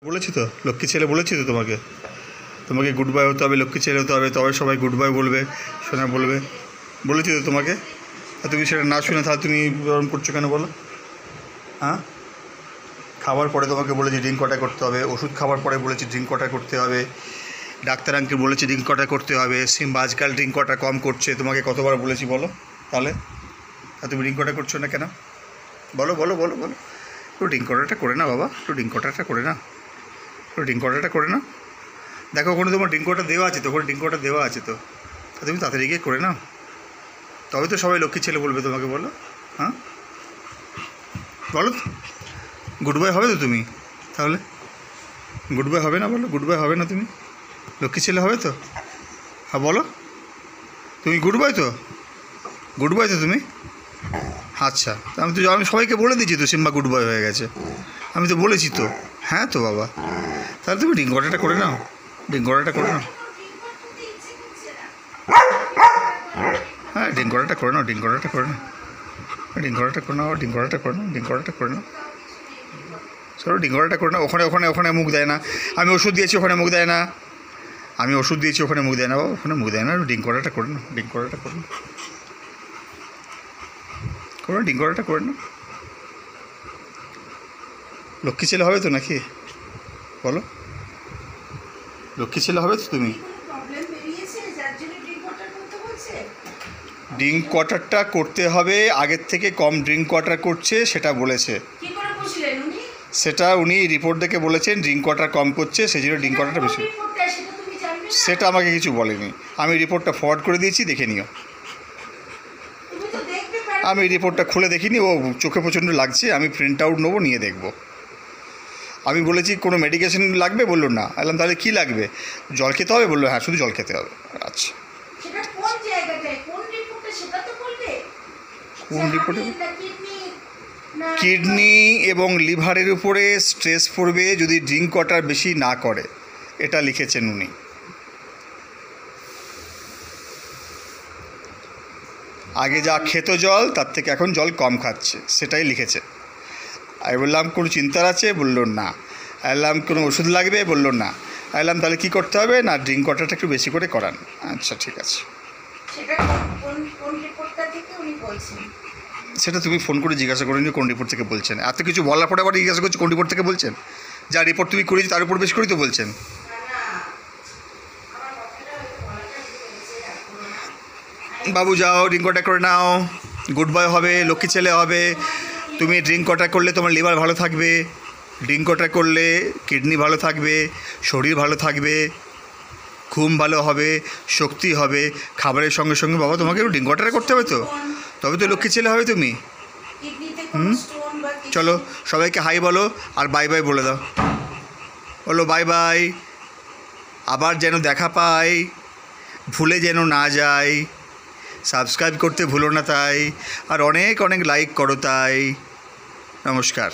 বলেছি তো লক্ষ্মী ছেলে বলেছি তো তোমাকে তোমাকে গুড বাই হতে হবে, লক্ষ্মী ছেলে হতে হবে, তবে সবাই গুড বাই বলবে, শোনা বলবে। বলেছি তো তোমাকে, আর তুমি সেটা না শুনে তাহলে তুমি এরকম করছো কেন বলো? হ্যাঁ, খাবার পরে তোমাকে বলেছি ড্রিঙ্ক ওয়াটার করতে হবে, ওষুধ খাবার পরে বলেছি ড্রিঙ্ক ওয়াটার করতে হবে, ডাক্তার আঙ্কেল বলেছি ড্রিঙ্ক ওয়াটার করতে হবে, সিম্বা আজকাল ড্রিঙ্ক ওয়াটার কম করছে, তোমাকে কতবার বলেছি বলো? তাহলে আর তুমি ড্রিঙ্ক ওয়াটার করছো না কেন? বলো বলো বলো বলো। একটু ড্রিঙ্ক ওয়াটারটা করে না বাবা, একটু ড্রিঙ্ক ওয়াটারটা করে না, একটু ড্রিঙ্ক ওয়াটারটা করে না। দেখো ওখানে তোমার ড্রিঙ্ক ওয়াটার দেওয়া আছে তো, ওখানে ড্রিঙ্ক ওয়াটার দেওয়া আছে তো, তুমি তাড়াতাড়ি গিয়ে করে নাও, তবে তো সবাই লক্ষ্মী ছেলে বলবে তোমাকে। বলো, হ্যাঁ বলো, গুড বাই হবে তো তুমি? তাহলে গুড বাই হবে না? বলো গুড বাই হবে না? তুমি লক্ষ্মী ছেলে হবে তো? হ্যাঁ বলো, তুমি গুড বাই তো? গুড বাই তো তুমি? আচ্ছা, আমি সবাইকে বলে দিয়েছি তো সিম্বা গুড বাই হয়ে গেছে, আমি তো বলেছি তো। হ্যাঁ তো বাবা, তাহলে তুমি ড্রিঙ্ক ওয়াটারটা করে নাও, ড্রিঙ্ক ওয়াটারটা করে নাও। হ্যাঁ ড্রিঙ্ক ওয়াটারটা করে নাও, ড্রিঙ্ক ওয়াটারটা করে নাও, ড্রিঙ্ক ওয়াটারটা করে নাও, ড্রিঙ্ক ওয়াটারটা করে নাও, ড্রিঙ্ক ওয়াটারটা করে নাও, চলো ড্রিঙ্ক ওয়াটারটা করে নাও। ওখানে ওখানে ওখানে মুখ দেয় না, আমি ওষুধ দিয়েছি ওখানে মুখ দেয় না, আমি ওষুধ দিয়েছি ওখানে মুখ দেয় না বাবা, ওখানে মুখ দেয় না। ড্রিঙ্ক ওয়াটারটা করে নাও, ড্রিঙ্ক ওয়াটারটা করে নাও, করো ড্রিঙ্ক ওয়াটারটা করে নাও। লক্ষ্মী ছেলে হবে তো নাকি বলো? লক্ষ্মী ছেলে হবে তো তুমি? ড্রিঙ্ক ওয়াটারটা করতে হবে, আগের থেকে কম ড্রিঙ্ক ওয়াটার করছে সেটা বলেছে, সেটা উনি রিপোর্ট দেখে বলেছেন ড্রিঙ্ক ওয়াটার কম করছে, সেই জন্য ড্রিঙ্ক ওয়াটারটা বেশি। সেটা আমাকে কিছু বলেনি, আমি রিপোর্টটা ফরওয়ার্ড করে দিয়েছি, দেখে নিও। আমি রিপোর্টটা খুলে দেখিনি, ও চোখে প্রচণ্ড লাগছে, আমি প্রিন্ট আউট নেবো, নিয়ে দেখবো। আমি বলেছি কোনো মেডিকেশন লাগবে, বললো না। বললাম তাহলে কী লাগবে? জল খেতে হবে, বললো হ্যাঁ শুধু জল খেতে হবে। আচ্ছা, কোন রিপোর্টে? কিডনি এবং লিভারের উপরে স্ট্রেস পড়বে যদি ড্রিঙ্ক ওয়াটার বেশি না করে, এটা লিখেছেন উনি। আগে যা খেত জল, তার থেকে এখন জল কম খাচ্ছে, সেটাই লিখেছে। আমি বললাম কোনো চিন্তার আছে? বললো না। বললাম কোনো ওষুধ লাগবে? বললো না। বললাম তাহলে কী করতে হবে? না ড্রিঙ্ক ওয়াটারটা একটু বেশি করে করান। আচ্ছা ঠিক আছে। সেটা তুমি ফোন করে জিজ্ঞাসা করে নিও কোন রিপোর্ট থেকে বলছেন। এত কিছু বলার পরে আবার জিজ্ঞাসা করছি কোন রিপোর্ট থেকে বলছেন? যা রিপোর্ট তুমি করেছি তার উপর বেশ করেই তো বলছেন। বাবু যাও ড্রিঙ্ক ওয়াটার করে নাও, গুড বাই হবে, লক্ষ্মী ছেলে হবে। তুমি ড্রিঙ্ক ওয়াটার করলে তোমার লিভার ভালো থাকবে, ড্রিঙ্ক ওয়াটার করলে কিডনি ভালো থাকবে, শরীর ভালো থাকবে, ঘুম ভালো হবে, শক্তি হবে। খাবারের সঙ্গে সঙ্গে বাবা তোমাকে একটু ড্রিঙ্ক ওয়াটার করতে হবে তো, তবে তো লক্ষ্মী ছেলে হবে তুমি। চলো সবাইকে হাই বলো আর বাই বাই বলে দাও। বলো বাই বাই, আবার যেন দেখা পাই, ভুলে যেন না যাই, সাবস্ক্রাইব করতে ভুলো না তাই, আর অনেক অনেক লাইক করো তাই। নমস্কার।